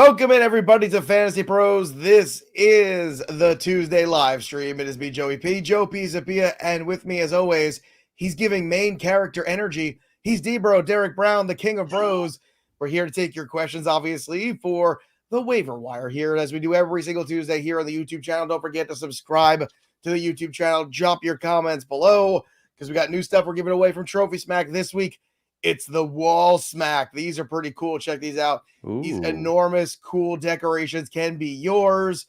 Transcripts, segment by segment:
Welcome in, everybody, to Fantasy Pros. This is the Tuesday live stream. It is me, Joey P, Joe P Zapia, and with me, as always, he's giving main character energy. He's D-Bro, Derek Brown, the king of bros. We're here to take your questions, obviously, for the waiver wire here, as we do every single Tuesday here on the YouTube channel. Don't forget to subscribe to the YouTube channel. Drop your comments below, because we got new stuff we're giving away from Trophy Smack this week. It's the wall smack. These are pretty cool. Check these out. Ooh. These enormous, cool decorations can be yours,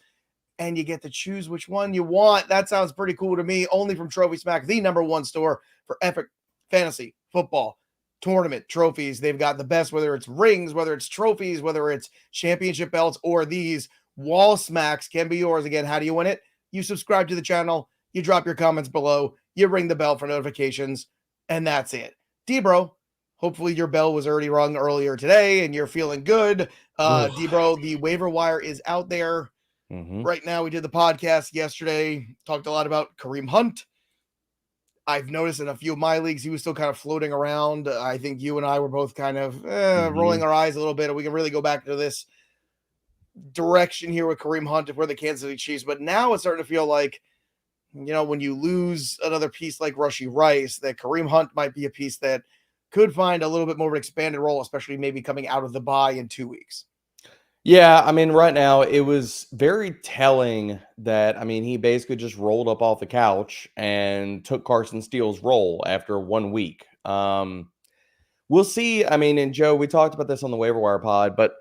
and you get to choose which one you want. That sounds pretty cool to me. Only from Trophy Smack, the #1 store for epic fantasy football tournament trophies. They've got the best, whether it's rings, whether it's trophies, whether it's championship belts, or these wall smacks can be yours. Again, how do you win it? You subscribe to the channel, you drop your comments below, you ring the bell for notifications, and that's it. D-Bro, hopefully your bell was already rung earlier today and you're feeling good. D-Bro, the waiver wire is out there. Right now, we did the podcast yesterday, talked a lot about Karem Hunt. I've noticed in a few of my leagues, he was still kind of floating around. I think you and I were both kind of rolling our eyes a little bit, and we can really go back to this direction here with Karem Hunt if we're the Kansas City Chiefs. But now it's starting to feel like, you know, when you lose another piece like Rashee Rice, that Karem Hunt might be a piece that could find a little bit more of an expanded role, especially maybe coming out of the bye in 2 weeks. Yeah, I mean, right now it was very telling that, I mean, he basically just rolled up off the couch and took Carson Steele's role after 1 week. We'll see. I mean, and Joe, we talked about this on the waiver wire pod, but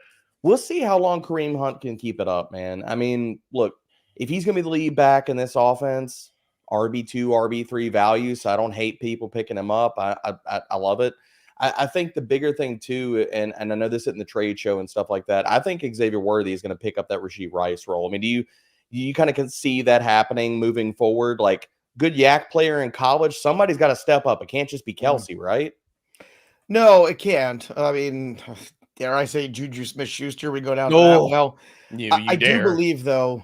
we'll see how long Karem Hunt can keep it up, man. I mean, look, if he's going to be the lead back in this offense, RB2, RB3 value, so I don't hate people picking him up. I love it. I think the bigger thing too, and I know this in the trade show and stuff like that, I think Xavier Worthy is going to pick up that Rashee Rice role. I mean, do you kind of can see that happening moving forward? Like, good yak player in college, somebody's got to step up. It can't just be Kelsey, right? No, it can't. I mean, dare I say Juju Smith-Schuster? We go down to that. Well, I do believe, though,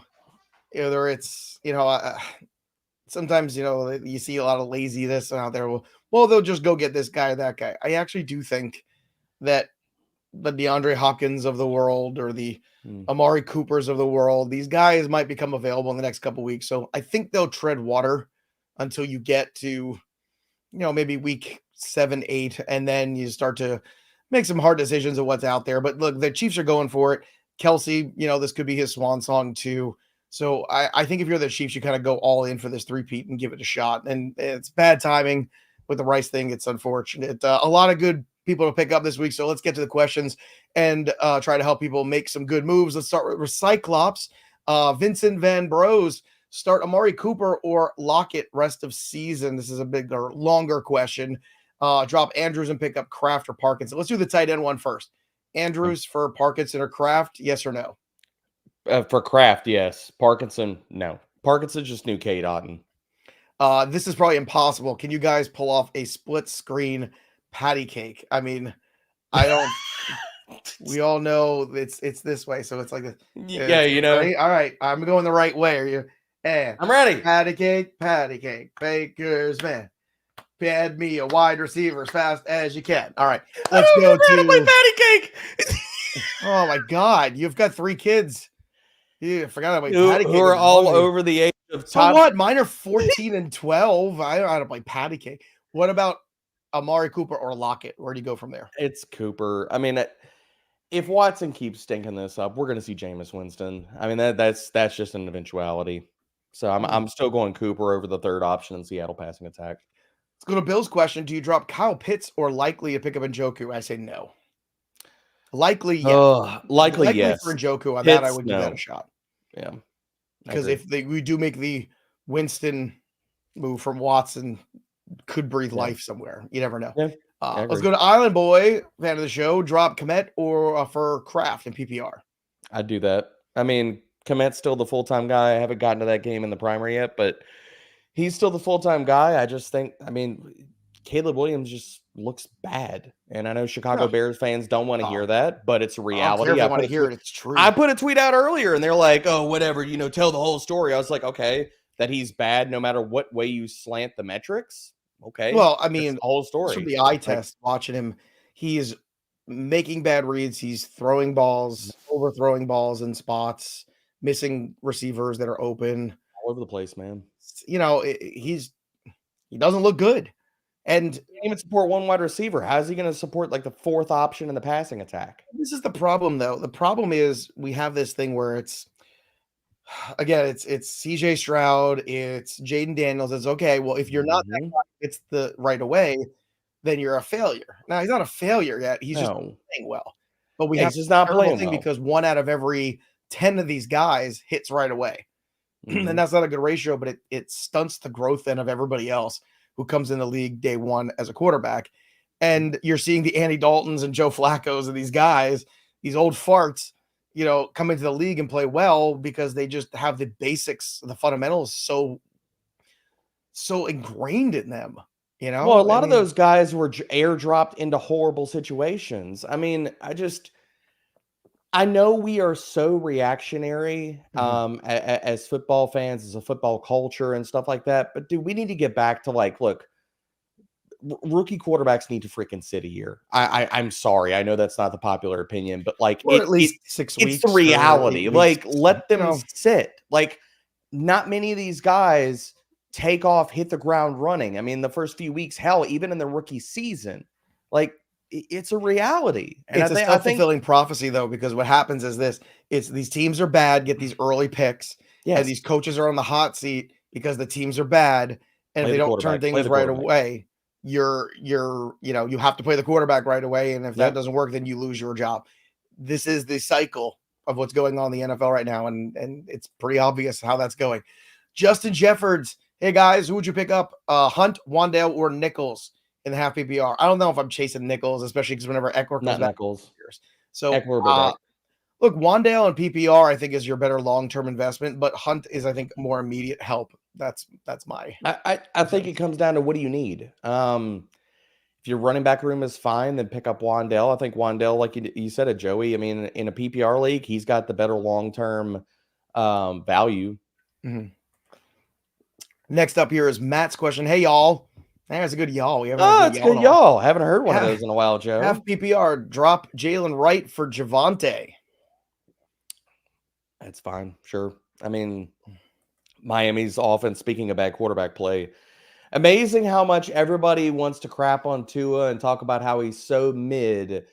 whether it's, sometimes, you see a lot of laziness out there. Well, they'll just go get this guy or that guy. I actually do think that the DeAndre Hopkins of the world or the Amari Coopers of the world, these guys might become available in the next couple of weeks. So I think they'll tread water until you get to, maybe week 7, 8, and then you start to make some hard decisions of what's out there. But look, the Chiefs are going for it. Kelsey, this could be his swan song too. So I think if you're the Chiefs, you kind of go all in for this three-peat and give it a shot. And it's bad timing with the Rice thing. It's unfortunate. A lot of good people to pick up this week. So let's get to the questions and try to help people make some good moves. Let's start with Cyclops. Vincent Van Bros, start Amari Cooper or Lockett rest of season? This is a bigger, longer question. Drop Andrews and pick up Kraft or Parkinson. Let's do the tight end one first. Andrews for Parkinson or Kraft, yes or no? For Kraft, yes. Parkinson, no. Parkinson just knew Kate Otten. This is probably impossible. Can you guys pull off a split screen patty cake? I mean, I don't. We all know it's this way, so it's like this. Yeah, Right? All right, I'm going the right way. Are you? I'm ready. Patty cake, Baker's man. Pad me a wide receiver as fast as you can. All right, let's go to play patty cake. Oh my God, you've got 3 kids. I forgot about patty cake. Who are all over the age of so what? Mine are 14 and 12. I don't know how to play patty cake. What about Amari Cooper or Lockett? Where do you go from there? It's Cooper. I mean, if Watson keeps stinking this up, we're going to see Jameis Winston. I mean, that's just an eventuality. So I'm still going Cooper over the third option in Seattle passing attack. Let's go to Bill's question. Do you drop Kyle Pitts or likely to pick up Njoku? I say no. Likely, yes. Likely, yes. For Njoku, Pitts, I would give that a shot. Yeah. Because if we do make the Winston move from Watson, could breathe life somewhere. You never know. Yeah, let's go to Island Boy, fan of the show. Drop Kmet or for Kraft in PPR. I'd do that. I mean, Kmet's still the full-time guy. I haven't gotten to that game in the primary yet, but he's still the full-time guy. I just think, Caleb Williams just looks bad. And I know Chicago Bears fans don't want to hear that, but it's a reality. I want to hear it. It's true. I put a tweet out earlier and they're like, oh, whatever, tell the whole story. I was like, okay, that he's bad no matter what way you slant the metrics. Okay. Well, I mean, the whole story. From the eye test, watching him, he is making bad reads. He's throwing balls, overthrowing balls in spots, missing receivers that are open. All over the place, man. You know, he doesn't look good. And he can't even support one wide receiver. How is he going to support like the fourth option in the passing attack? This is the problem, though. The problem is we have this thing where it's CJ Stroud, it's Jaden Daniels. It's okay. Well, if you're not that guy, it's the right away, then you're a failure. Now he's not a failure yet. He's just playing well. But we have just not playing well because 1 out of every 10 of these guys hits right away. And that's not a good ratio, but it stunts the growth then of everybody else who comes in the league day one as a quarterback. And you're seeing the Andy Daltons and Joe Flacco's and these guys, these old farts, you know, come into the league and play well because they just have the basics, the fundamentals so ingrained in them, you know? Well, a lot of those guys were airdropped into horrible situations. I mean, I know we are so reactionary as football fans, as a football culture and stuff like that. But dude, we need to get back to like, look, rookie quarterbacks need to freaking sit a year. I'm sorry. I know that's not the popular opinion, but like at least 6 weeks. It's the reality. Like, let them sit. Like, not many of these guys take off, hit the ground running. I mean, the first few weeks, hell, even in the rookie season, like, it's a reality. And it's a self-fulfilling prophecy, though, because what happens is it's these teams are bad, get these early picks, and these coaches are on the hot seat because the teams are bad, and if they don't turn things right away, you have to play the quarterback right away, and if that doesn't work, then you lose your job. This is the cycle of what's going on in the NFL right now, and it's pretty obvious how that's going. Justin Jeffords, hey guys, who would you pick up? Hunt, Wan'Dale, or Nichols in the half PPR? I don't know if I'm chasing Nichols, especially because whenever Eckler comes back. So look, Wan'Dale and PPR, I think, is your better long-term investment, but Hunt is, I think, more immediate help. That's my. I think it comes down to what do you need. If your running back room is fine, then pick up Wan'Dale. I think Wan'Dale, like you said it, Joey. I mean, in a PPR league, he's got the better long-term value. Next up here is Matt's question. Hey, y'all. That's a good y'all. We it's good y'all. Haven't heard one of those in a while, Joe. Half PPR, drop Jaylen Wright for Javonte. That's fine. Sure. I mean, Miami's offense, speaking of bad quarterback play, amazing how much everybody wants to crap on Tua and talk about how he's so mid,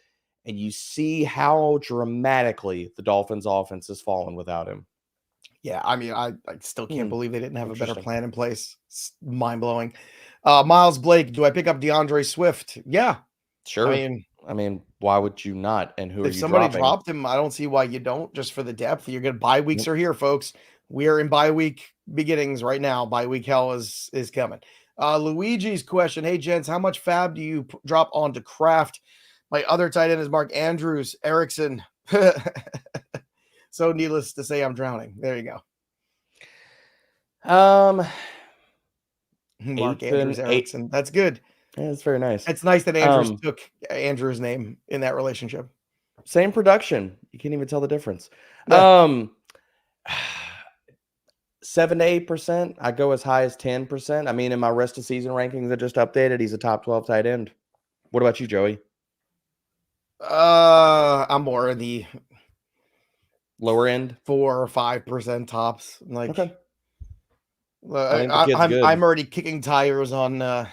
and you see how dramatically the Dolphins' offense has fallen without him. Yeah, I mean, I still can't believe they didn't have a better plan in place. It's mind-blowing. Miles Blake, do I pick up DeAndre Swift? Yeah. Sure. I mean, why would you not? And who are you dropping? If somebody dropped him, I don't see why you don't, just for the depth. You're going to bye weeks are here, folks. We are in bye week beginnings right now. Bye week hell is coming. Luigi's question. Hey, gents, how much FAAB do you drop onto Kraft? My other tight end is Mark Andrews, Erickson. So needless to say, I'm drowning. There you go. Mark Andrews, Erickson. That's good. Yeah, that's very nice. It's nice that Andrews took Andrew's name in that relationship. Same production. You can't even tell the difference. Yeah. 7 to 8%. I go as high as 10%. I mean, in my rest of season rankings that just updated, he's a top 12 tight end. What about you, Joey? I'm more in the lower end, 4 or 5% tops. Like, okay. I'm already kicking tires on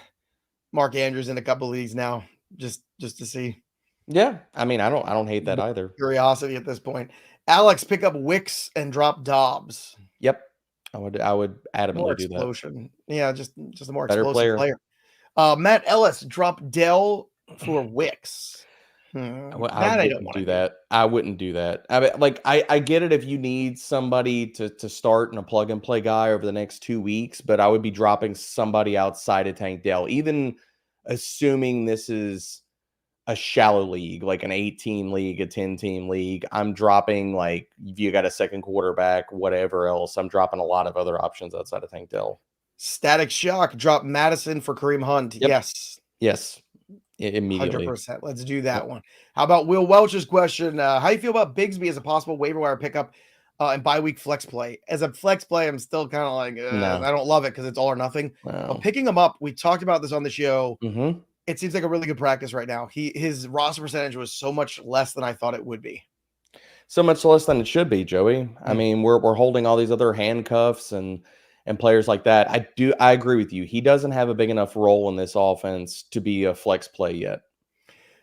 Mark Andrews in a couple of these now, just to see. Yeah, I mean, I don't hate that either. Curiosity at this point. Alex, pick up Wicks and drop Dobbs. Yep, I would adamantly do that. Yeah, just a more explosive player. Matt Ellis, drop Dell for Wicks. I wouldn't do that. I wouldn't do that. I mean, like, I get it if you need somebody to start and a plug and play guy over the next 2 weeks, but I would be dropping somebody outside of Tank Dell, even assuming this is a shallow league, like an 8-team league, a 10-team league. I'm dropping, like, if you got a second quarterback, whatever else, I'm dropping a lot of other options outside of Tank Dell. Static Shock, drop Madison for Karem Hunt. Yep. Yes. Immediately. 100%. Let's do that one. How about Will Welch's question? How do you feel about Bigsby as a possible waiver wire pickup and bye week flex play? As a flex play, I'm still kind of like, I don't love it because it's all or nothing. Wow. But picking him up, we talked about this on the show. it seems like a really good practice right now. His roster percentage was so much less than I thought it would be. So much less than it should be, Joey. I mean, we're holding all these other handcuffs and players like that. I agree with you. He doesn't have a big enough role in this offense to be a flex play yet.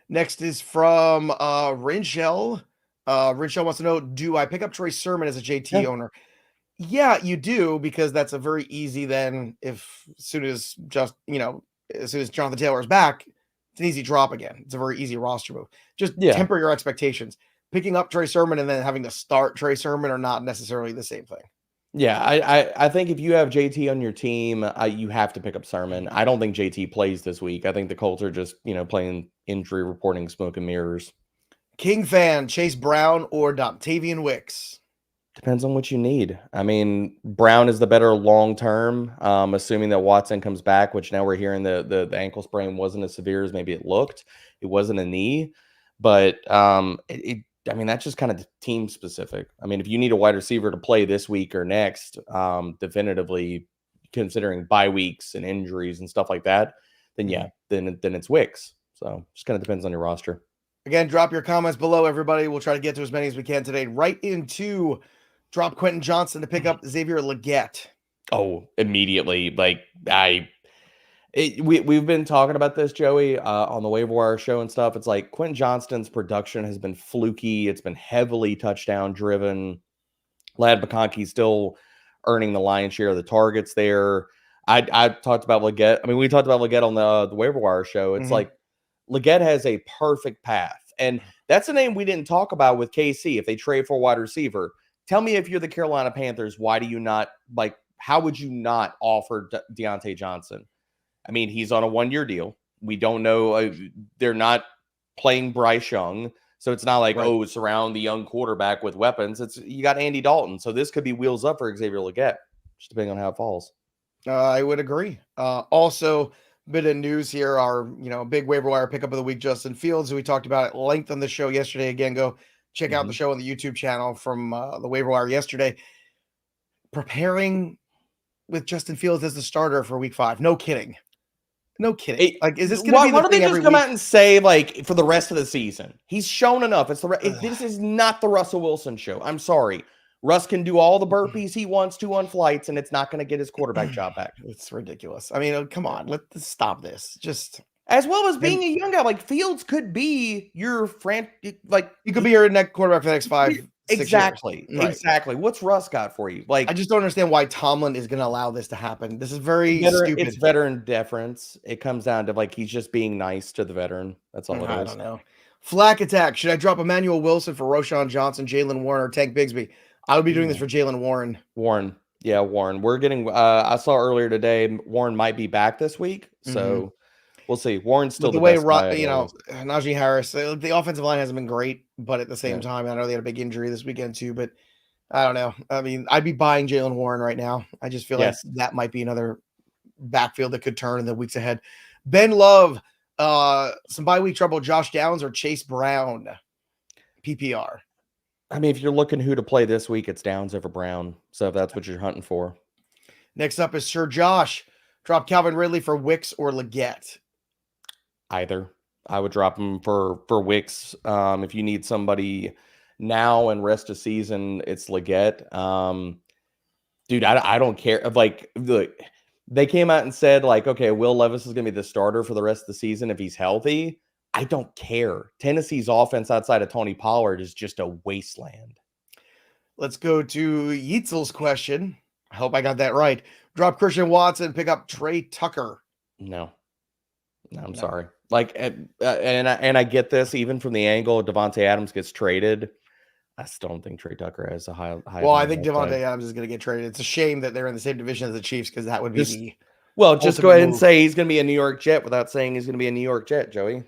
Next is from Rinchell. Rinchell wants to know, do I pick up Trey Sermon as a JT owner? Yeah, you do, because that's a very easy then as soon as Jonathan Taylor is back, it's an easy drop again. It's a very easy roster move. Just temper your expectations. Picking up Trey Sermon and then having to start Trey Sermon are not necessarily the same thing. Yeah, I think if you have JT on your team, you have to pick up Sermon. I don't think JT plays this week. I think the Colts are just, playing injury reporting smoke and mirrors. King fan, Chase Brown or Dontayvion Wicks? Depends on what you need. I mean, Brown is the better long-term, assuming that Watson comes back, which now we're hearing the ankle sprain wasn't as severe as maybe it looked. It wasn't a knee, but that's just kind of team specific. I mean, if you need a wide receiver to play this week or next, definitively considering bye weeks and injuries and stuff like that, then then it's Wicks. So just kind of depends on your roster. Again, drop your comments below, everybody. We'll try to get to as many as we can today. Right into drop Quentin Johnston to pick up Xavier Legette. Oh, immediately. We've been talking about this, Joey, on the Waiver Wire show and stuff. It's like Quentin Johnston's production has been fluky. It's been heavily touchdown driven. Ladd McConkey's still earning the lion's share of the targets there. I talked about Legette. I mean, we talked about Legette on the Waiver Wire show. It's like Legette has a perfect path. And that's a name we didn't talk about with KC. If they trade for a wide receiver, tell me if you're the Carolina Panthers, why do you not, how would you not offer Diontae Johnson? I mean, he's on a 1-year deal. We don't know. They're not playing Bryce Young. So it's not like, surround the young quarterback with weapons. You got Andy Dalton. So this could be wheels up for Xavier Legette, just depending on how it falls. I would agree. Also, bit of news here. Our, big waiver wire pickup of the week, Justin Fields, who we talked about at length on the show yesterday. Again, go check out the show on the YouTube channel from the waiver wire yesterday. Preparing with Justin Fields as the starter for week 5. No kidding. No kidding. Is this going to be the why don't they just come out and say, for the rest of the season? He's shown enough. This is not the Russell Wilson show. I'm sorry. Russ can do all the burpees he wants to on flights, and it's not going to get his quarterback job back. It's ridiculous. I mean, come on. Let's stop this. Just as well as being a young guy, Fields could be your he could be your next quarterback for the next 5 exactly. Right. Exactly. What's Russ got for you? I just don't understand why Tomlin is going to allow this to happen. This is very stupid. It's veteran deference. It comes down to he's just being nice to the veteran. That's all it is. I don't know. Flak attack. Should I drop Emanuel Wilson for Roschon Johnson, Jaylen Warren, or Tank Bigsby? I would be doing this for Jaylen Warren. Yeah, Warren. We're getting I saw earlier today Warren might be back this week. So we'll see. Warren's still the way Najee Harris. The offensive line hasn't been great, but at the same time, I know they had a big injury this weekend too. But I don't know. I mean, I'd be buying Jaylen Warren right now. I just feel like that might be another backfield that could turn in the weeks ahead. Ben Love, some bye week trouble. Josh Downs or Chase Brown, PPR. I mean, if you're looking who to play this week, it's Downs over Brown. So if that's what you're hunting for. Next up is Sir Josh. Drop Calvin Ridley for Wicks or Legette. Either. I would drop him for Wicks. If you need somebody now and rest of season, it's Legette. Dude, I don't care. Look, they came out and said, okay, Will Levis is going to be the starter for the rest of the season if he's healthy. I don't care. Tennessee's offense outside of Tony Pollard is just a wasteland. Let's go to Yeatzel's question. I hope I got that right. Drop Christian Watson, pick up Trey Tucker. No, I'm sorry. And I get this even from the angle Devontae Adams gets traded. I still don't think Trey Tucker has a high. Well, I think Devontae Adams is going to get traded. It's a shame that they're in the same division as the Chiefs because that would be just go ahead and say he's going to be a New York Jet without saying he's going to be a New York Jet, Joey.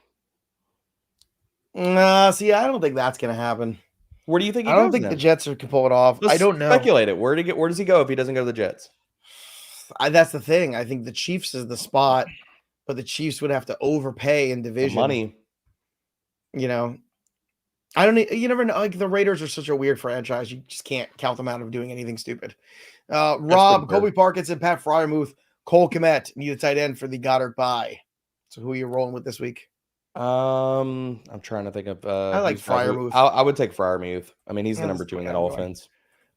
See, I don't think that's going to happen. Where do you think he goes? I don't think the Jets can pull it off. I don't know. Speculate it. Where does he go if he doesn't go to the Jets? That's the thing. I think the Chiefs is the spot, but the Chiefs would have to overpay in division. The money. I don't. You never know. The Raiders are such a weird franchise. You just can't count them out of doing anything stupid. Rob, Kobe Parkinson, Pat Fryermuth, Cole Kmet need a tight end for the Goddard bye. So who are you rolling with this week? I'm trying to think of. I like Freiermuth. I would take Freiermuth. I mean, he's the number 2 in that offense.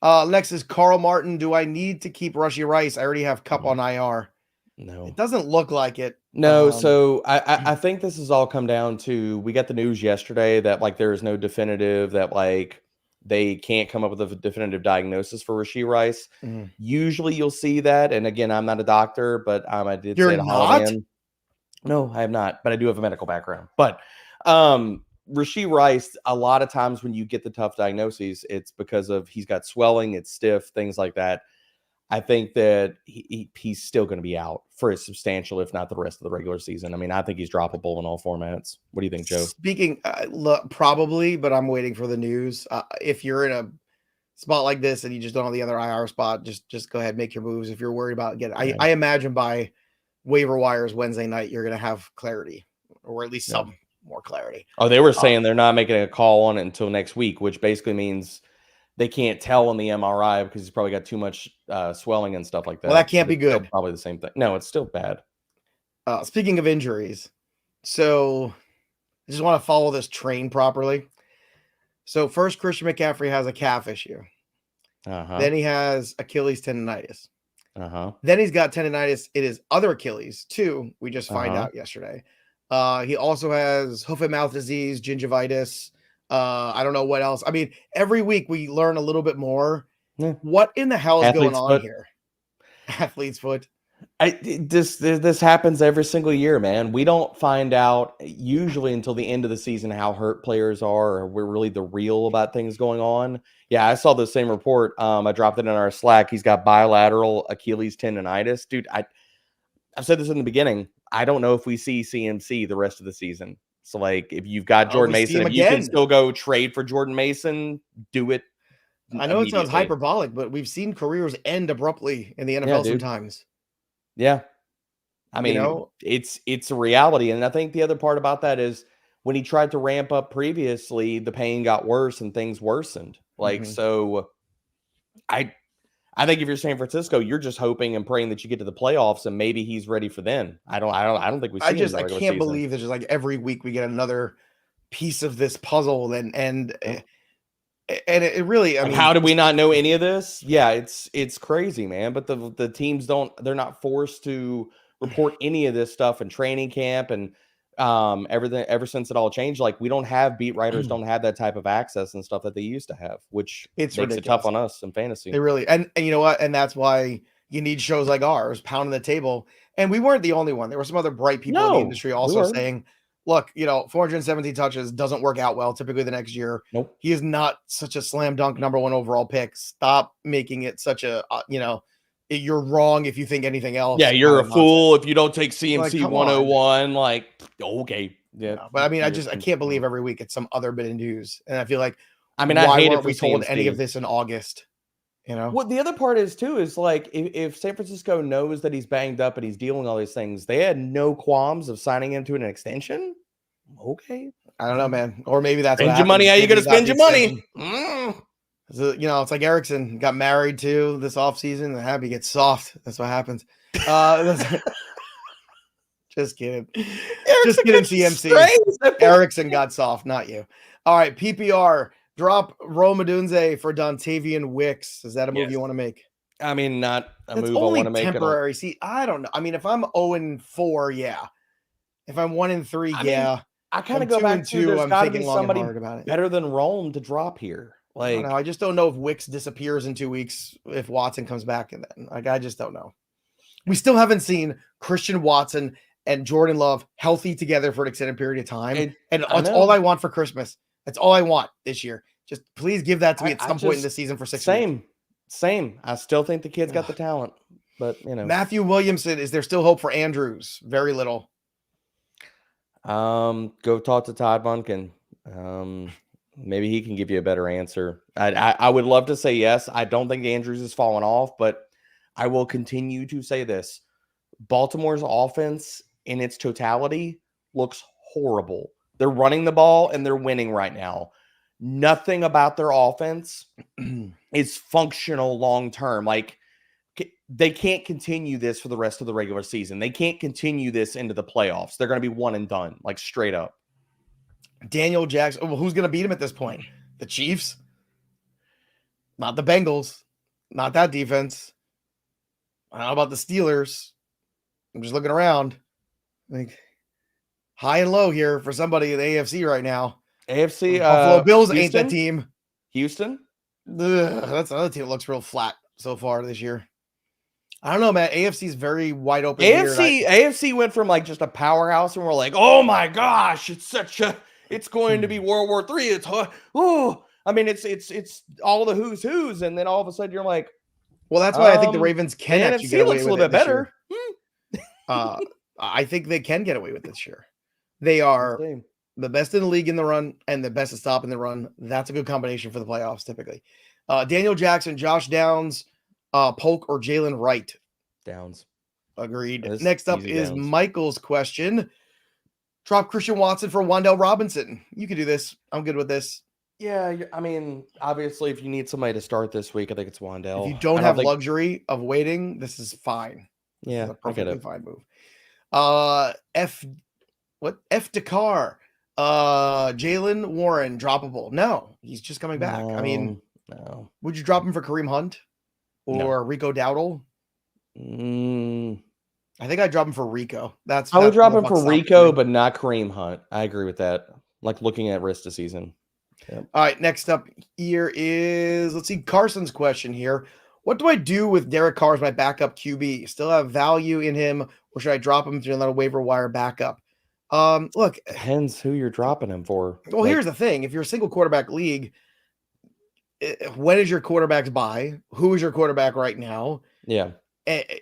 Next is Carl Martin. Do I need to keep Rashee Rice? I already have Cup on IR. No, it doesn't look like it. No, so I think this has all come down to, we got the news yesterday that like there is no definitive, that like they can't come up with a definitive diagnosis for Rashee Rice. Usually you'll see that, and again, I'm not a doctor, but I did say to Holiday Inn. No, I have not, but I do have a medical background. But Rashee Rice, a lot of times when you get the tough diagnoses, it's because of he's got swelling, it's stiff, things like that. I think that he's still going to be out for a substantial, if not the rest of the regular season. I mean, I think he's droppable in all formats. What do you think, Joe? Speaking, probably, but I'm waiting for the news. If you're in a spot like this and you just don't have the other IR spot, just go ahead, make your moves. If you're worried about getting, I imagine by waiver wires Wednesday night, you're going to have clarity, or at least some more clarity. Oh, they were saying they're not making a call on it until next week, which basically means they can't tell on the MRI because he's probably got too much swelling and stuff like that. Well, that can't be good. Probably the same thing. No, it's still bad. Speaking of injuries, so I just want to follow this train properly. So first, Christian McCaffrey has a calf issue. Then he has Achilles tendonitis. Then he's got tendonitis in his other Achilles too. We just find out yesterday. He also has hoof and mouth disease, gingivitis. I don't know what else. I mean, every week we learn a little bit more. What in the hell is going on here? Athlete's foot. This happens every single year, man. We don't find out usually until the end of the season how hurt players are, or we're really the real about things going on. Yeah, I saw the same report. I dropped it in our Slack. He's got bilateral Achilles tendonitis. Dude, I've said this in the beginning. I don't know if we see CMC the rest of the season. So, like, if you've got Jordan Mason, if you can still go trade for Jordan Mason, do it. I know it sounds hyperbolic, but we've seen careers end abruptly in the NFL sometimes. Yeah. I mean, it's a reality. And I think the other part about that is when he tried to ramp up previously, the pain got worse and things worsened. Like, so I think if you're San Francisco, you're just hoping and praying that you get to the playoffs and maybe he's ready for then. I don't think we see him in the regular can't believe that just like every week we get another piece of this puzzle and it really, I mean, how did we not know any of this? Yeah, it's crazy, man. But the teams they're not forced to report any of this stuff in training camp and everything ever since it all changed. Like, we don't have beat writers don't have that type of access and stuff that they used to have, which makes it tough on us in fantasy. They really, and you know what? And that's why you need shows like ours pounding the table. And we weren't the only one. There were some other bright people in the industry also saying, look, 417 touches doesn't work out well typically the next year. Nope. He is not such a slam dunk number 1 overall pick. Stop making it such a, you're wrong if you think anything else. Yeah, you're a fool if you don't take CMC 101. Like, okay. Yeah. But I mean, I can't believe every week it's some other bit of news. And I feel like, I hate if we told any of this in August? What the other part is too is like if San Francisco knows that he's banged up and he's dealing with all these things, they had no qualms of signing him to an extension. Okay, I don't know, man. Or maybe that's spend your money. How you gonna spend your money? So, it's like Erickson got married too this offseason. The happy gets soft. That's what happens. Just kidding. Just kidding. CMC. Erickson got soft, not you. All right, PPR. Drop Odunze for Dontayvion Wicks. Is that a move you want to make? I mean, not a move I want to make. Temporary. See, I don't know. I mean, if I'm 0-4, yeah. If I'm 1-3, yeah. I kind of go back to there's got to be somebody better than Rome to drop here. Like, I just don't know if Wicks disappears in 2 weeks if Watson comes back, and then I just don't know. We still haven't seen Christian Watson and Jordan Love healthy together for an extended period of time, and that's all I want for Christmas. That's all I want this year. Just please give that to me at some point in the season for 6 weeks. Same. I still think the kid's got the talent, but Matthew Williamson. Is there still hope for Andrews? Very little. Go talk to Todd Bunkin. Maybe he can give you a better answer. I would love to say yes. I don't think Andrews has fallen off, but I will continue to say this. Baltimore's offense in its totality looks horrible. They're running the ball and they're winning right now. Nothing about their offense is functional long term. Like, they can't continue this for the rest of the regular season. They can't continue this into the playoffs. They're going to be one and done, like straight up. Daniel Jackson. Well, who's going to beat him at this point? The Chiefs? Not the Bengals. Not that defense. I don't know about the Steelers. I'm just looking around. Like high and low here for somebody in the AFC right now. AFC Buffalo Bills Houston? ain't that team. Houston? That's another team that looks real flat so far this year. I don't know, man. AFC is very wide open. AFC went from like just a powerhouse, and we're like, oh my gosh, it's going to be World War III. It's it's all the who's, and then all of a sudden you're like, well, that's why I think the Ravens can actually get away looks with a little bit better. I think they can get away with this year. They are the best in the league in the run and the best at stopping the run. That's a good combination for the playoffs typically. Daniel Jackson, Josh Downs, Polk, or Jaylen Wright. Downs. Agreed. Next up is Downs. Michael's question. Drop Christian Watson for Wan'Dale Robinson. You can do this. I'm good with this. Yeah, I mean, obviously, if you need somebody to start this week, I think it's Wan'Dale. If you don't have luxury of waiting, this is fine. Yeah, this is a perfectly fine move. F to Carr. Jaylen Warren, droppable. No, he's just coming back. No, I mean, no. Would you drop him for Karem Hunt or Rico Dowdle? I think I'd drop him for Rico. I would drop him for Rico, but not Karem Hunt. I agree with that. Like looking at rest of season. Yep. All right, next up here is, let's see, Carson's question here. What do I do with Derek Carr as my backup QB? Still have value in him, or should I drop him to another waiver wire backup? Look, depends who you're dropping him for. Well, here's the thing. If you're a single quarterback league, when is your quarterback's bye? Who is your quarterback right now? Yeah.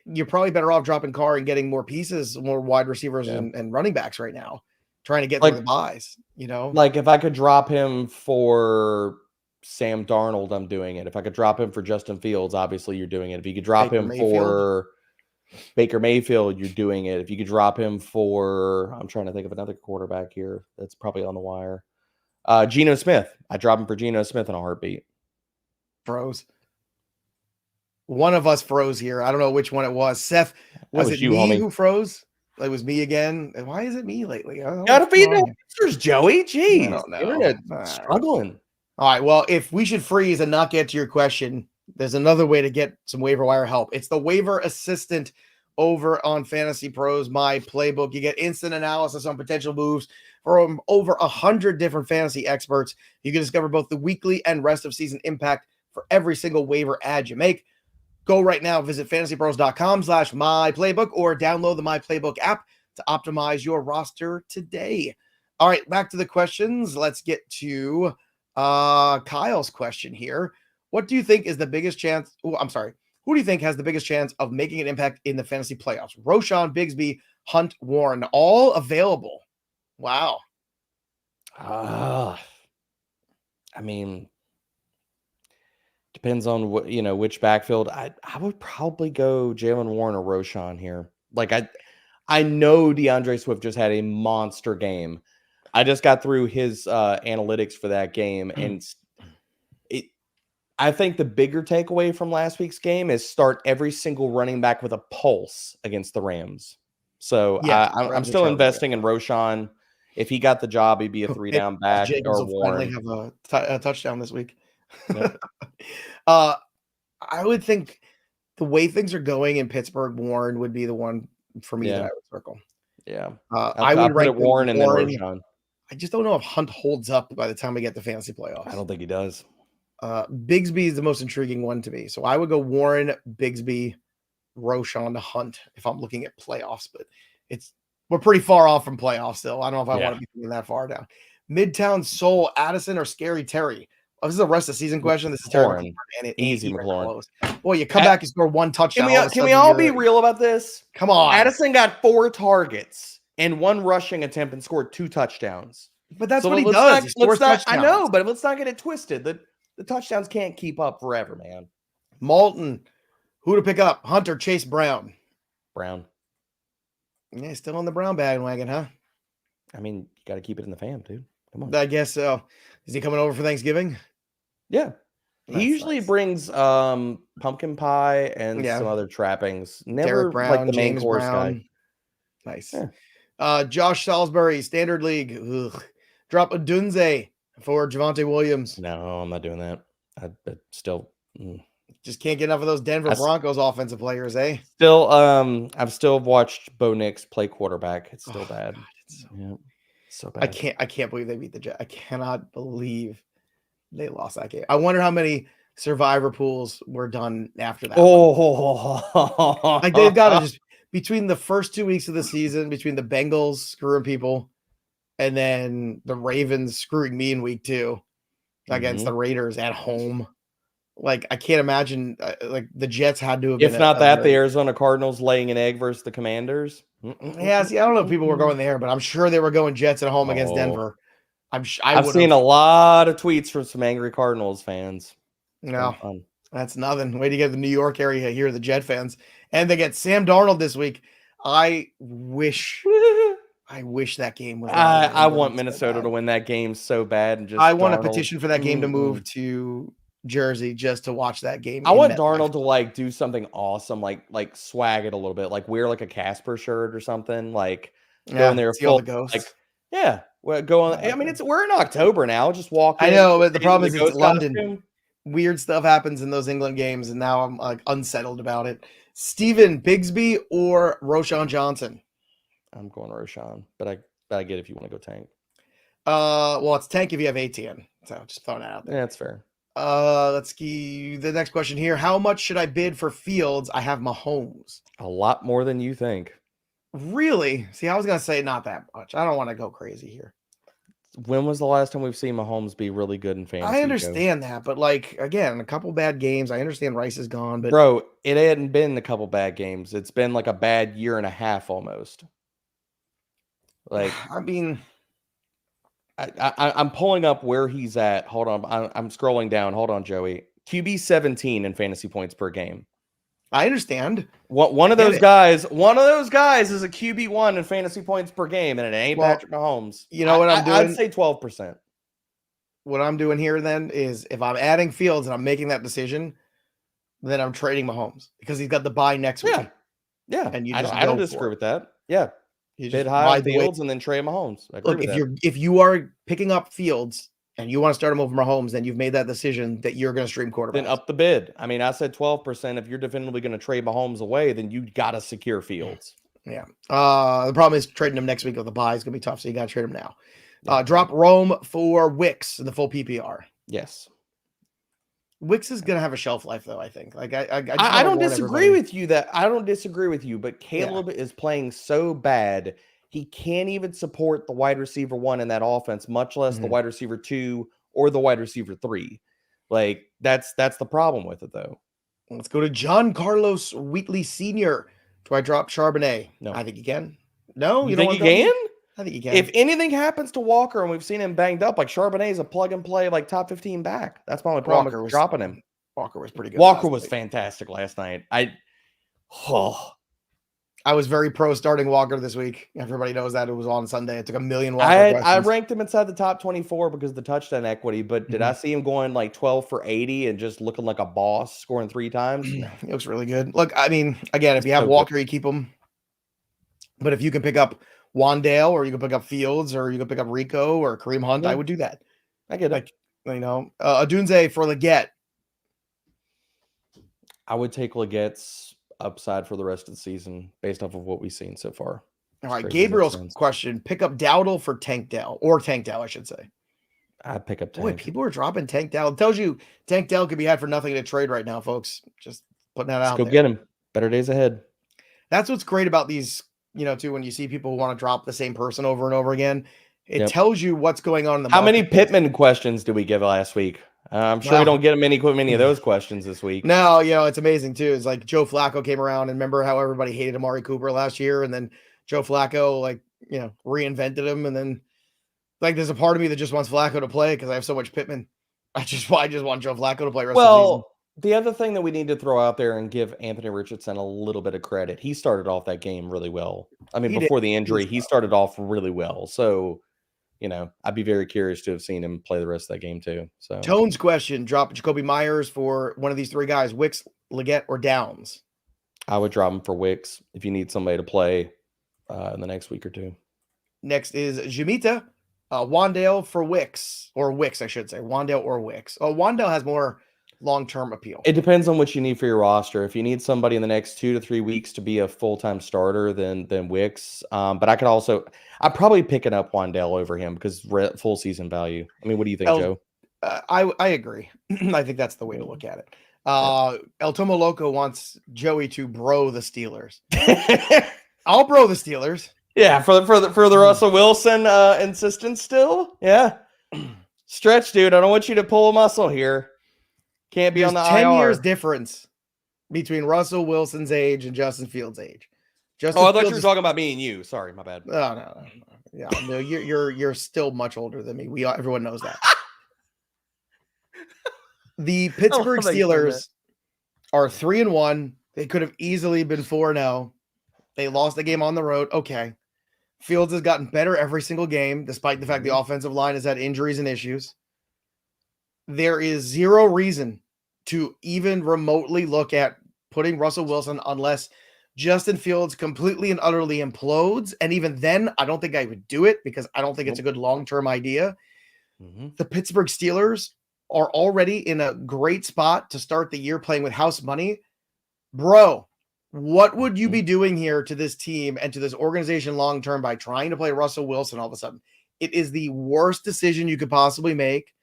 You're probably better off dropping Carr and getting more pieces, more wide receivers and running backs right now, trying to get through the buys, Like if I could drop him for Sam Darnold, I'm doing it. If I could drop him for Justin Fields, obviously you're doing it. If you could drop him for Baker Mayfield, you're doing it. If you could drop him for, I'm trying to think of another quarterback here that's probably on the wire. Geno Smith. I drop him for Geno Smith in a heartbeat. Froze. One of us froze here. I don't know which one it was. Seth, was it me who froze? It was me again. And why is it me lately? Gotta be the answers, Joey. Jeez. Internet struggling. All right. Well, if we should freeze and not get to your question, there's another way to get some waiver wire help. It's the waiver assistant over on Fantasy Pros, my playbook. You get instant analysis on potential moves from over 100 different fantasy experts. You can discover both the weekly and rest of season impact for every single waiver ad you make. Go right now, visit fantasypros.com/myplaybook or download the My Playbook app to optimize your roster today. All right, back to the questions. Let's get to Kyle's question here. What do you think is the biggest chance? Oh, I'm sorry. Who do you think has the biggest chance of making an impact in the fantasy playoffs? Roschon, Bigsby, Hunt, Warren, all available. Wow. I mean, depends on what, which backfield. I would probably go Jaylen Warren or Roschon here. Like I know DeAndre Swift just had a monster game. I just got through his analytics for that game, and I think the bigger takeaway from last week's game is start every single running back with a pulse against the Rams. So I'm still investing in Roschon. If he got the job, he'd be a 3-down back. Jacobs will finally have a touchdown this week. Yep. I would think the way things are going in Pittsburgh, Warren would be the one for me that I would circle. Yeah. I would rank Warren and then Roschon. I just don't know if Hunt holds up by the time we get to fantasy playoffs. I don't think he does. Bigsby is the most intriguing one to me. So I would go Warren, Bigsby, Roschon to Hunt if I'm looking at playoffs, but we're pretty far off from playoffs still. I don't know if I want to be thinking that far down. Midtown Soul, Addison, or Scary Terry? Oh, this is a rest of season question. This is terrible. Easy, McLaurin. Boy, you come back and score one touchdown. Can we all be real about this? Come on. Addison got 4 targets and 1 rushing attempt and scored 2 touchdowns. But that's what he does. He scores touchdowns. I know, but let's not get it twisted. The touchdowns can't keep up forever, man. Malton, who to pick up? Hunter, Chase Brown. Brown. Yeah, still on the Brown bandwagon, huh? I mean, you got to keep it in the fam, dude. Come on. I guess so. Is he coming over for Thanksgiving? Yeah. He usually brings pumpkin pie and some other trappings. Never Brown, like the main James course Brown. guy. Nice. Yeah. Josh Salisbury, Standard League. Ugh. Drop Odunze for Javonte Williams. No, I'm not doing that. I still just can't get enough of those Denver Broncos offensive players, eh? Still, I've still watched Bo Nix play quarterback. It's still bad. God, it's so bad. I can't believe they beat the Jets. I cannot believe they lost that game. I wonder how many survivor pools were done after that. Like they've got to just between the first 2 weeks of the season, between the Bengals screwing people, and then the Ravens screwing me in week 2 against the Raiders at home. Like I can't imagine. Like the Jets had to have. If not that, the Arizona Cardinals laying an egg versus the Commanders. Yeah, see, I don't know if people were going there, but I'm sure they were going Jets at home against Denver. I've seen a lot of tweets from some angry Cardinals fans. No, that's nothing. Way to get the New York area here, the Jet fans, and they get Sam Darnold this week. I wish that game was. I want Minnesota to win that game so bad, and just I want a petition for that game to move to Jersey just to watch that game. I want Darnold to like do something awesome, like swag it a little bit, like wear like a Casper shirt or something, like go in there full the ghosts. Like go on. I mean, we're in October now. Just walk in. I know, but the problem is it's London. Costume. Weird stuff happens in those England games, and now I'm like unsettled about it. Steven, Bigsby or Roschon Johnson? I'm going Roschon, but I get if you want to go tank. Well, it's tank if you have ATN. So just throwing that out there. Yeah, that's fair. Let's see the next question here. How much should I bid for Fields? I have Mahomes. A lot more than you think. Really? See, I was gonna say not that much. I don't want to go crazy here. When was the last time we've seen Mahomes be really good in fantasy? I understand that, but like again, a couple bad games. I understand Rice is gone, but bro, it hadn't been a couple bad games. It's been like a bad year and a half almost. Like, I mean, I'm pulling up where he's at. Hold on, I'm scrolling down. Hold on, Joey. QB 17 in fantasy points per game. I understand. One of those guys is a QB1 in fantasy points per game, and it ain't Patrick Mahomes. You know what I'm doing? I'd say 12%. What I'm doing here then is if I'm adding Fields and I'm making that decision, then I'm trading Mahomes because he's got the bye next week. Yeah. And I don't disagree with that. Yeah. You bid high on Fields and then trade Mahomes. Look, if you are picking up Fields and you want to start him over Mahomes, then you've made that decision that you're going to stream quarterbacks. Then up the bid. I mean, I said 12%. If you're definitively going to trade Mahomes away, then you got to secure Fields. Yeah. The problem is trading him next week with the bye is going to be tough, so you got to trade him now. Yeah. Drop Rome for Wicks in the full PPR. Yes. Wicks is going to have a shelf life, though, I think. Like I don't disagree with you I don't disagree with you, but Caleb is playing so bad. He can't even support the wide receiver 1 in that offense, much less the wide receiver 2 or the wide receiver 3. Like that's the problem with it, though. Let's go to John Carlos Wheatley Sr. Do I drop Charbonnet? No. I think you can. No? You think you can? I think you can. If anything happens to Walker and we've seen him banged up, like Charbonnet is a plug and play, like top 15 back. That's my only problem with dropping him. Walker was pretty good. Walker was fantastic last night. I was very pro starting Walker this week. Everybody knows that it was on Sunday. I took a million Walker questions. I ranked him inside the top 24 because of the touchdown equity, but did I see him going like 12 for 80 and just looking like a boss, scoring 3 times? He looks really good. Look, I mean, again, if you have Walker, you keep him. But if you can pick up Wan'Dale or you can pick up Fields or you can pick up Rico or Karem Hunt, I would do that. I get it. Odunze for Legette. I would take Legette's upside for the rest of the season based off of what we've seen so far. All right, Gabriel's question: pick up Dowdle for Tank Dell, or Tank Dell, I should say. I'd pick up Tank. Boy, people are dropping Tank Dell. It tells you Tank Dell could be had for nothing in a trade right now, folks. Just putting that out there. Go get him. Better days ahead. That's what's great about these, too, when you see people who want to drop the same person over and over again. It tells you what's going on in the market. How many Pittman questions did we give last week? I'm sure we don't get many of those questions this week. No, it's amazing too. It's like Joe Flacco came around, and remember how everybody hated Amari Cooper last year, and then Joe Flacco reinvented him, and then there's a part of me that just wants Flacco to play because I have so much Pittman. I just want Joe Flacco to play. Rest of the season. The other thing that we need to throw out there and give Anthony Richardson a little bit of credit, he started off that game really well. I mean, before the injury, he started off really well. So I'd be very curious to have seen him play the rest of that game too. So Tone's question: drop Jacoby Myers for one of these three guys: Wicks, Legette, or Downs. I would drop him for Wicks if you need somebody to play in the next week or two. Next is Jamita, Wan'Dale for Wicks, or Wicks, I should say. Wan'Dale or Wicks. Oh, Wan'Dale has more long-term appeal. It depends on what you need for your roster. If you need somebody in the next 2 to 3 weeks to be a full-time starter, then Wicks. But I'd probably picking up Wan'Dale over him because full season value. I mean, what do you think, Joe? I agree. I think that's the way to look at it. El Tomo Loco wants Joey to bro the Steelers. I'll bro the Steelers. Yeah, for the Russell Wilson insistence still. Yeah. Stretch, dude. I don't want you to pull a muscle here. Can't be on the 10 IR. years difference between Russell Wilson's age and Justin Fields' age. I thought you were talking about me and you. Sorry, my bad. No. Yeah, no, you're still much older than me. Everyone knows that. The Pittsburgh Steelers are 3-1. They could have easily been 4-0. They lost the game on the road. Okay. Fields has gotten better every single game, despite the fact the offensive line has had injuries and issues. There is zero reason to even remotely look at putting Russell Wilson unless Justin Fields completely and utterly implodes. And even then, I don't think I would do it because I don't think it's a good long-term idea. The Pittsburgh Steelers are already in a great spot to start the year playing with house money. Bro, what would you be doing here to this team and to this organization long-term by trying to play Russell Wilson all of a sudden? It is the worst decision you could possibly make.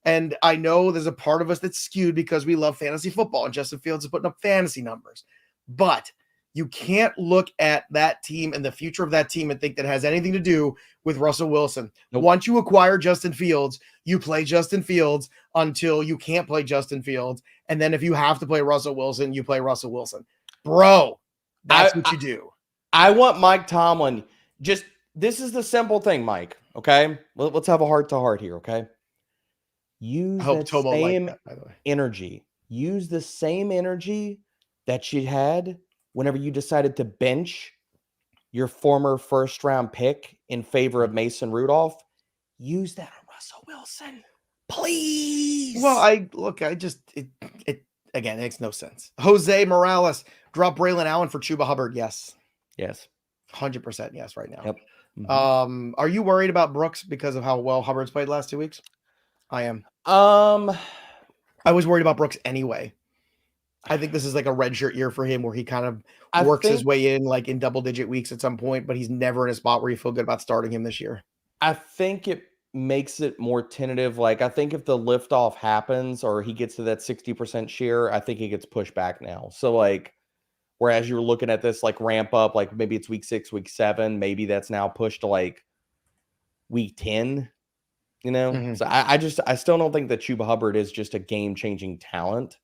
And I know there's a part of us that's skewed because we love fantasy football and Justin Fields is putting up fantasy numbers. But you can't look at that team and the future of that team and think that has anything to do with Russell Wilson. Once you acquire Justin Fields, you play Justin Fields until you can't play Justin Fields. And then if you have to play Russell Wilson, you play Russell Wilson. Bro, that's what you do. I want Mike Tomlin. This is the simple thing, Mike. Okay? Let's have a heart-to-heart here, okay? Use that same energy. Use the same energy that you had whenever you decided to bench your former first-round pick in favor of Mason Rudolph. Use that on Russell Wilson, please. Well, it makes no sense. Jose Morales, drop Braylon Allen for Chuba Hubbard. Yes. 100% yes right now. Yep. Are you worried about Brooks because of how well Hubbard's played last 2 weeks? I am. I was worried about Brooks anyway. I think this is like a redshirt year for him where he kind of works his way in like in double-digit weeks at some point, but he's never in a spot where you feel good about starting him this year. I think it makes it more tentative. Like, I think if the liftoff happens or he gets to that 60% share, I think he gets pushed back now. So, like, whereas you were looking at this, like, ramp up, like, maybe it's week 6, week 7, maybe that's now pushed to, like, week 10, So I still don't think that Chuba Hubbard is just a game-changing talent.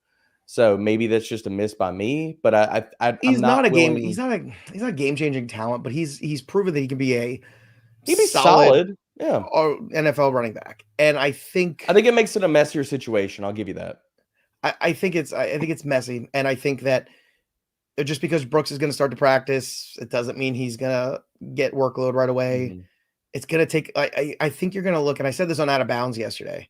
So maybe that's just a miss by me, but he's not a game-changing talent, but he's proven that he can be solid. Yeah. NFL running back. And I think it makes it a messier situation. I'll give you that. I think it's messy. And I think that just because Brooks is going to start to practice, it doesn't mean he's going to get workload right away. It's going to take, I think you're going to look, and I said this on Out of Bounds yesterday.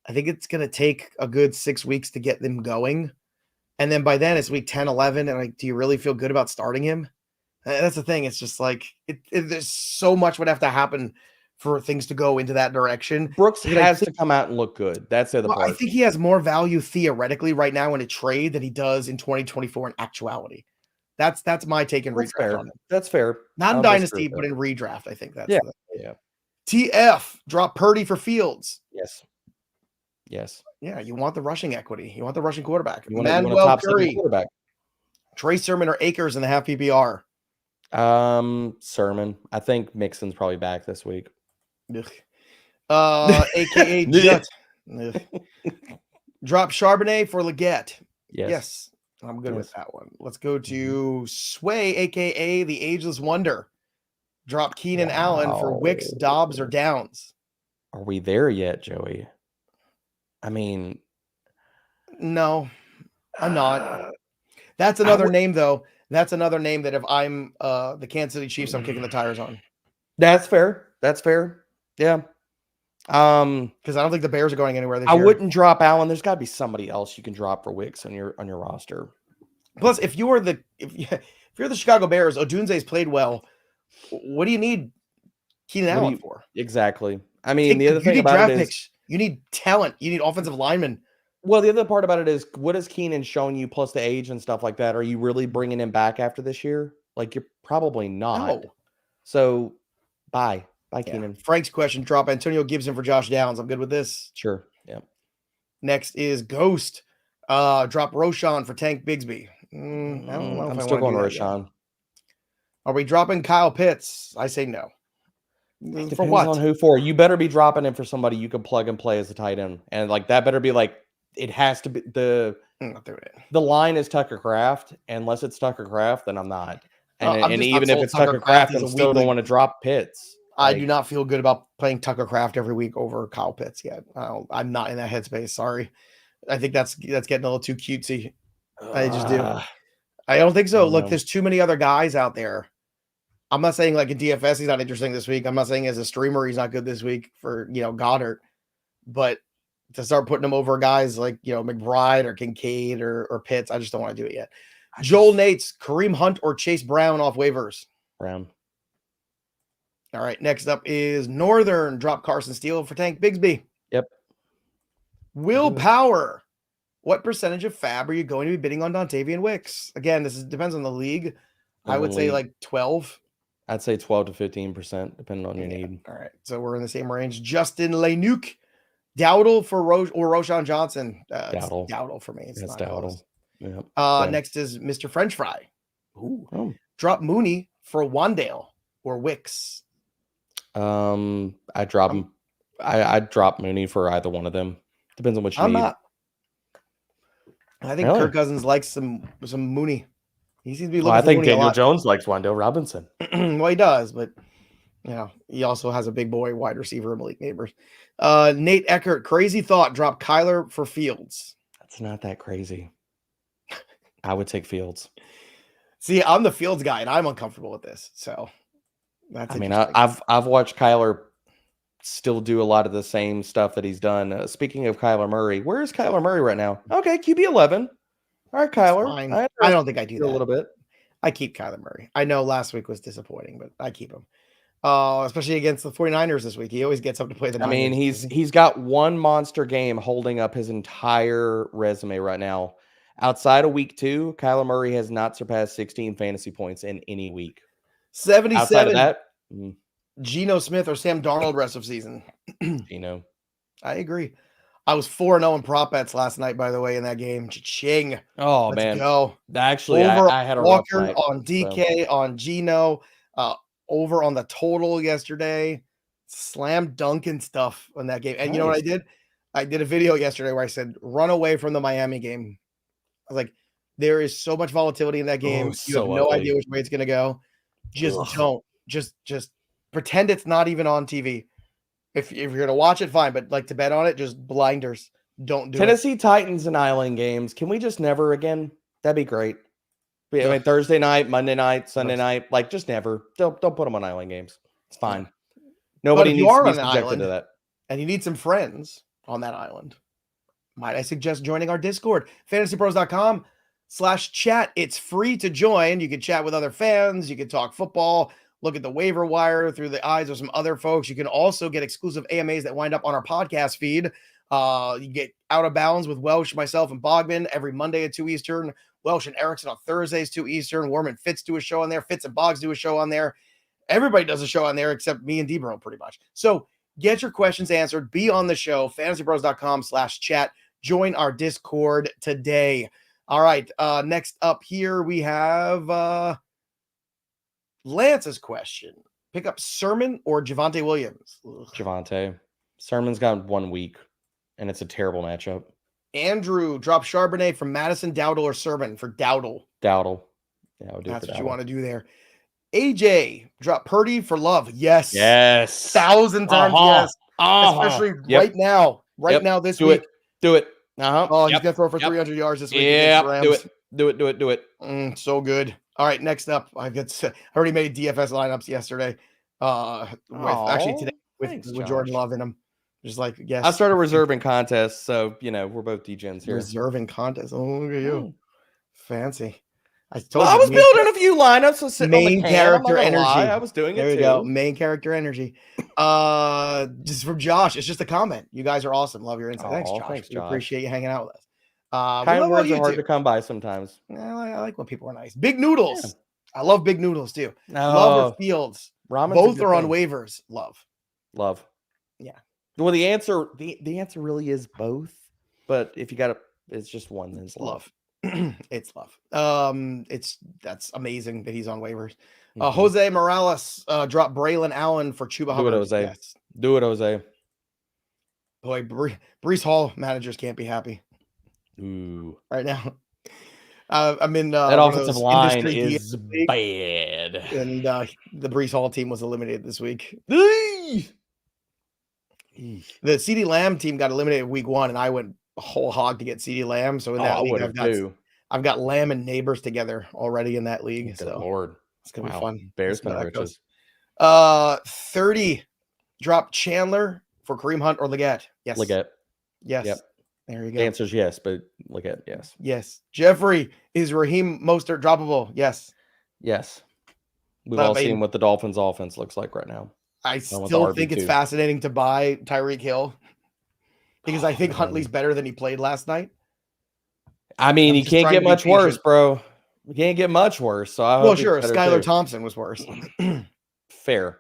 I think it's going to take a good 6 weeks to get them going. And then by then it's week 10, 11. And like, do you really feel good about starting him? That's the thing. It's just like, there's so much would have to happen for things to go into that direction. Brooks has to come out and look good. That's the other part. I think he has more value theoretically right now in a trade than he does in 2024 in actuality. That's my take in redraft on him. That's fair. Not in Dynasty, but in redraft. I think that's yeah. TF, drop Purdy for Fields. Yes. Yeah, you want the rushing equity. You want the rushing quarterback. You want a top Curry, quarterback. Trey Sermon or Akers in the half PPR. Sermon. I think Mixon's probably back this week. AKA Jet. Drop Charbonnet for Legette. Yes. I'm good with that one. Let's go to Sway, AKA the Ageless Wonder. Drop Keenan Allen for Wicks, Dobbs, or Downs. Are we there yet, Joey? I mean, no, I'm not. That's another name, though. That's another name that if I'm the Kansas City Chiefs, I'm kicking the tires on. That's fair. Yeah. Because I don't think the Bears are going anywhere this year. I wouldn't drop Allen. There's got to be somebody else you can drop for Wicks on your roster. Plus, if you're the Chicago Bears, Odunze's played well. What do you need Keenan Allen for? Exactly. I mean, the other thing about draft it picks. is You need talent. You need offensive linemen. Well, the other part about it is, what has Keenan shown you, plus the age and stuff like that? Are you really bringing him back after this year? Like, you're probably not. No. So, bye, Keenan. Frank's question: drop Antonio Gibson for Josh Downs. I'm good with this. Sure. Yeah. Next is Ghost. Drop Roschon for Tank Bigsby. I don't know. I'm still going Roschon. Are we dropping Kyle Pitts? I say no. Depends for what? On who for? You better be dropping him for somebody you can plug and play as a tight end, and like that better be like it has to be the line is Tucker Kraft. Unless it's Tucker Kraft, then I'm not. And even if it's Tucker Kraft, I still don't want to drop Pitts. I do not feel good about playing Tucker Kraft every week over Kyle Pitts yet. I'm not in that headspace. Sorry. I think that's getting a little too cutesy. I just do. I don't think so. Look, there's too many other guys out there. I'm not saying like in DFS he's not interesting this week. I'm not saying as a streamer he's not good this week for Goddard, but to start putting him over guys like McBride or Kincaid or Pitts, I just don't want to do it yet. Joel Nate's Karem Hunt or Chase Brown off waivers. Brown. All right. Next up is Northern. Drop Carson Steele for Tank Bigsby. Yep. Willpower. What percentage of FAAB are you going to be bidding on Dontayvion Wicks? Again, depends on the league. I would say like 12. I'd say 12 to 15%, depending on your need. All right. So we're in the same range. Justin Lenuke. Dowdle for Roschon Johnson. Dowdle for me. It's not Dowdle. Yep. Next is Mr. French Fry. Ooh. Drop Mooney for Wan'Dale or Wicks. I drop him. I'd drop Mooney for either one of them. Depends on what you need. I think Kirk Cousins likes some Mooney. He seems to be looking I think Daniel Jones likes Wan'Dale Robinson. Well, he does, but he also has a big boy wide receiver, Malik Neighbors. Nate Eckert, crazy thought, drop Kyler for Fields. That's not that crazy. I would take Fields. See, I'm the Fields guy, and I'm uncomfortable with this. So that's. I mean, I've watched Kyler still do a lot of the same stuff that he's done. Speaking of Kyler Murray, where is Kyler Murray right now? Okay, QB 11. All right, Kyler. I don't think I do that. A little bit. I keep Kyler Murray. I know last week was disappointing, but I keep him. Especially against the 49ers this week. He always gets up to play the Niners. I mean, he's got one monster game holding up his entire resume right now. Outside of week 2, Kyler Murray has not surpassed 16 fantasy points in any week. 77. Outside of that, Geno Smith or Sam Darnold rest of season. Geno. I agree. I was 4-0 in prop bets last night, by the way, in that game. Cha-ching. Oh, Let's man. Go. Actually, I had a Walker rough night, on DK, on Geno, over on the total yesterday. Slam dunking stuff on that game. And you know what I did? I did a video yesterday where I said, run away from the Miami game. I was like, there is so much volatility in that game. You have no idea which way it's going to go. Just don't. Just pretend it's not even on TV. If you're going to watch it, fine. But like to bet on it, just blinders. Don't do Tennessee Titans and Island games. Can we just never again? That'd be great. I mean, Thursday night, Monday night, Sunday night. Like, just never. Don't put them on Island games. It's fine. Nobody needs to be subjected to that. And you need some friends on that island. Might I suggest joining our Discord, fantasypros.com/chat. It's free to join. You can chat with other fans. You can talk football, look at the waiver wire through the eyes of some other folks. You can also get exclusive AMAs that wind up on our podcast feed. You get Out of Bounds with Welsh, myself, and Bogman every Monday at 2 Eastern. Welsh and Erickson on Thursdays, 2 Eastern. Worm and Fitz do a show on there. Fitz and Boggs do a show on there. Everybody does a show on there except me and D-Bro pretty much. So get your questions answered. Be on the show, fantasypros.com/chat. Join our Discord today. All right. Next up here, we have Lance's question. Pick up Sermon or Javonte Williams? Javonte. Sermon's got 1 week, and it's a terrible matchup. Andrew, drop Charbonnet from Madison, Dowdle, or Sermon for Dowdle. Dowdle. Yeah, I would do That's for what Dowdle. You want to do there. AJ, drop Purdy for Love. Yes. 1,000 times yes. Especially right now. Right now this week. Do it. Oh, he's going to throw for 300 yards this week. Yeah, do it. So good. All right, next up, I already made DFS lineups yesterday. Today with Jordan Love in them. Just like, yes. I started reserving contests, so we're both degens here. Reserving contests. Oh, look at you. Fancy. I was building a few lineups. So sitting on the can. Character energy. I was doing it too. There you go. Main character energy. Just from Josh. It's just a comment. You guys are awesome. Love your insight. Thanks, Josh. We appreciate you hanging out with us. Kind words are hard to come by sometimes. I like when people are nice. Big Noodles. Yeah. I love Big Noodles too. Love or Fields. Ramen's both are on waivers. Love. Yeah. Well, the answer really is both. But if you it's just one, then it's love. It's love. That's amazing that he's on waivers. Jose Morales dropped Braylon Allen for Chuba Hubbard. Do it, Jose. Yes. Do it, Jose. Boy, Breece Hall managers can't be happy. Ooh. Right now. I'm in that offensive line is bad. And the Breece Hall team was eliminated this week. The CeeDee Lamb team got eliminated week 1, and I went whole hog to get CeeDee Lamb. So in that league, I've got Lamb and Neighbors together already in that league. Good Lord. It's gonna be fun. Bears gonna riches. 30 dropped Chandler for Karem Hunt or Legette. Yes. Legette. Yes. Yep. There you go. The answer is yes, but Legette, yes. Yes. Jeffrey, is Raheem Mostert droppable? Yes. Yes. We've all seen what the Dolphins offense looks like right now. I still think it's fascinating to buy Tyreek Hill because I think Huntley's better than he played last night. I mean, he can't get much worse, bro. He can't get much worse. So sure. Skylar Thompson was worse. Fair.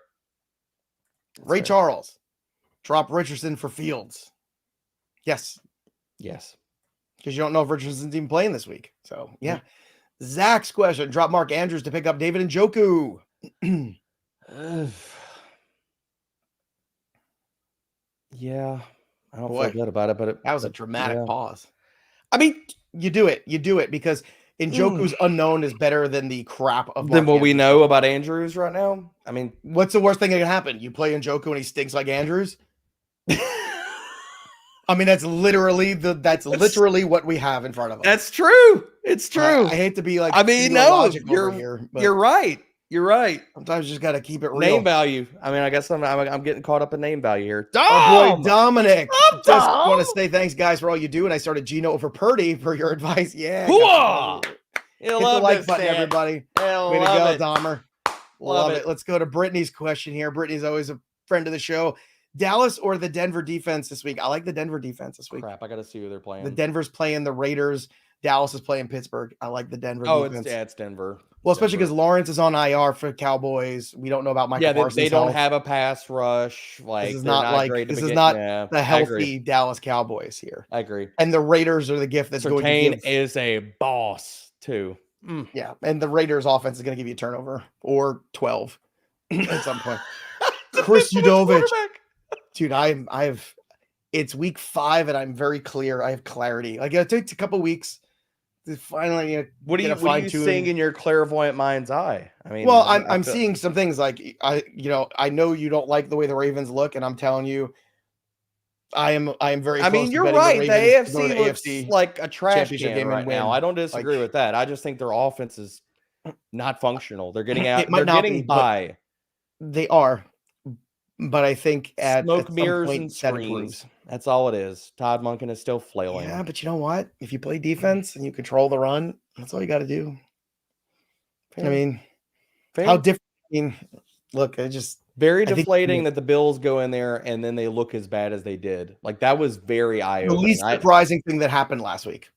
Ray Charles, drop Richardson for Fields. Yes. Yes. Because you don't know if Richardson's even playing this week. So, yeah. Zach's question, drop Mark Andrews to pick up David Njoku. Yeah. I don't feel good about it, but that was a dramatic pause. I mean, you do it because Njoku's unknown is better than the crap of Mark Andrews. We know about Andrews right now. I mean, what's the worst thing that can happen? You play Njoku and he stinks like Andrews. I mean, that's literally what we have in front of us. That's true. It's true. I hate to be like, you're right. You're right. Sometimes you just got to keep it real. Name value. I mean, I guess I'm getting caught up in name value here. Boy, Dominic. Just want to say thanks, guys, for all you do. And I started Gino over Purdy for your advice. Yeah. Hit the like button, everybody. Way to go, Dahmer. Love it. Let's go to Brittany's question here. Brittany's always a friend of the show. Dallas or the Denver defense this week? I like the Denver defense this week. Crap, I got to see who they're playing. The Denver's playing the Raiders. Dallas is playing Pittsburgh. I like the Denver defense. It's Denver. Well, especially because Lawrence is on IR for Cowboys. We don't know about Michael Parsons. They don't have a pass rush. This is not the healthy Dallas Cowboys here. I agree. And the Raiders are the gift that's going to give. Is a boss too. Yeah, and the Raiders offense is going to give you a turnover or 12 at some point. Chris Udovich. Dude, it's week 5 and I'm very clear. I have clarity. Like it takes a couple weeks to finally, what are you seeing in your clairvoyant mind's eye? I mean, well, I'm seeing some things like I know you don't like the way the Ravens look, and I'm telling you, I am very. I mean, you're right. The AFC looks like a trash can right now. I don't disagree with that. I just think their offense is not functional. They're getting out. They're getting by. They are. But I think at smoke, mirrors, and screens. That's all it is. Todd Monken is still flailing. Yeah, but you know what? If you play defense and you control the run, that's all you got to do. Fair. I mean, how different? I mean, look, I just very deflating that the Bills go in there and then they look as bad as they did. Like that was very eye-opening. The least surprising thing that happened last week.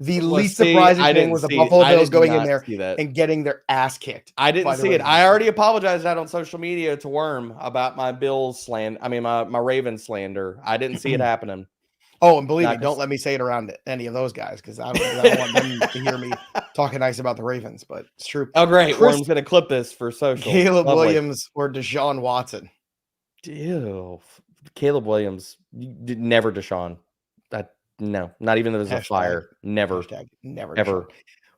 The least surprising thing was the Buffalo Bills going in there and getting their ass kicked. I didn't see it. I already apologized on social media to Worm about my Bills slander. I mean, my Ravens slander. I didn't see it happening. Oh, and believe me, don't let me say it around any of those guys because I don't want them to hear me talking nice about the Ravens. But it's true. Oh, great. Worm's going to clip this for social. Caleb Williams or Deshaun Watson. Ew. Caleb Williams. Never Deshaun. No, not even if there's a fire. Never. Never. Ever.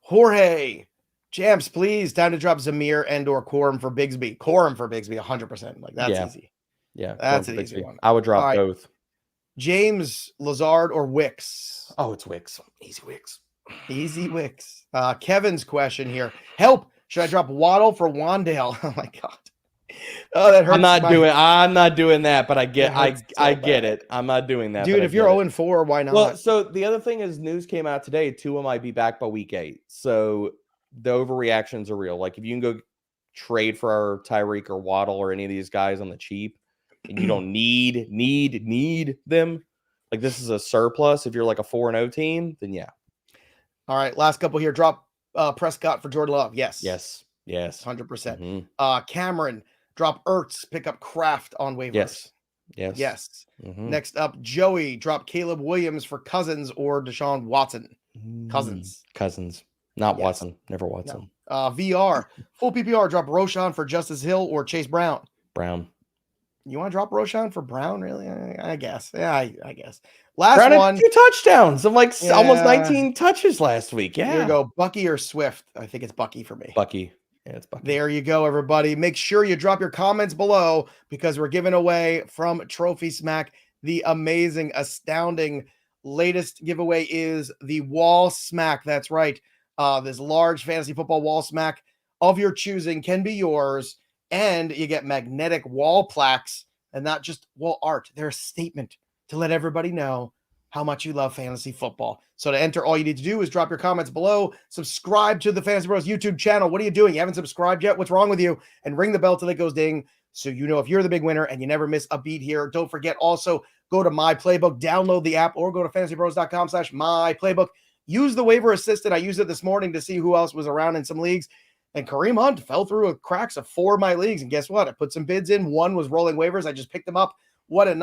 Jorge. Champs, please. Time to drop Zamir and or Quorum for Bigsby. Quorum for Bigsby, 100%. Like, that's easy. Yeah. That's an easy one. I would drop both. James, Lazard, or Wicks? Oh, it's Wicks. Easy Wicks. Easy Wicks. Kevin's question here. Help. Should I drop Waddle for Wan'Dale? Oh, my God. Oh, that hurts. I'm not doing that, but I get it. I'm not doing that. Dude, if you're 0-4, why not? Well, so the other thing is news came out today. Tua might be back by week 8. So the overreactions are real. Like if you can go trade for Tyreek or Waddle or any of these guys on the cheap, and you don't need them, like this is a surplus. If you're like a 4-0 team, then yeah. All right, last couple here. Drop Prescott for Jordan Love. Yes. 100%. Mm-hmm. Cameron, drop Ertz, pick up Kraft on waivers. Yes. Mm-hmm. Next up, Joey, drop Caleb Williams for Cousins or Deshaun Watson. Cousins, not Watson. Never Watson. No. VR, full PPR, drop Roschon for Justice Hill or Chase Brown. You want to drop Roschon for Brown? Really? I guess. Yeah, I guess. Last Brown one. 2 touchdowns. I'm like almost 19 touches last week. Yeah. Here you go. Bucky or Swift? I think it's Bucky for me. Bucky. Yeah, it's Bucky. There you go, everybody. Make sure you drop your comments below because we're giving away from Trophy Smack the amazing, astounding latest giveaway is the Wall Smack. That's right. This large fantasy football wall smack of your choosing can be yours. And you get magnetic wall plaques and not just wall art. They're a statement to let everybody know how much you love fantasy football. So to enter, all you need to do is drop your comments below, subscribe to the Fantasy Bros YouTube channel. What are you doing? You haven't subscribed yet? What's wrong with you? And ring the bell till it goes ding so you know if you're the big winner and you never miss a beat here. Don't forget also go to My Playbook, download the app, or go to fantasypros.com/myplaybook. Use the waiver assistant. I used it this morning to see who else was around in some leagues. And Karem Hunt fell through a cracks of 4 of my leagues. And guess what? I put some bids in. 1 was rolling waivers. I just picked them up. What an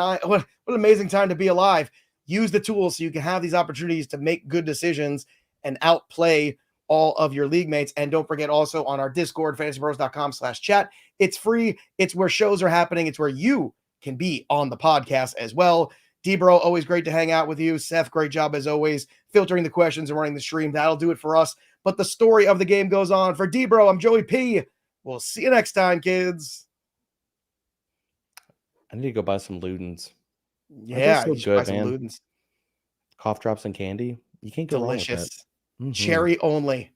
amazing time to be alive. Use the tools so you can have these opportunities to make good decisions and outplay all of your league mates. And don't forget also on our Discord, fantasypros.com/chat. It's free. It's where shows are happening. It's where you can be on the podcast as well. D-Bro, always great to hang out with you. Seth, great job as always, filtering the questions and running the stream. That'll do it for us. But the story of the game goes on. For D-Bro, I'm Joey P. We'll see you next time, kids. I need to go buy some Ludens. Yeah, so good, man. Ludens. Cough drops and candy. You can't go wrong with that. Cherry only.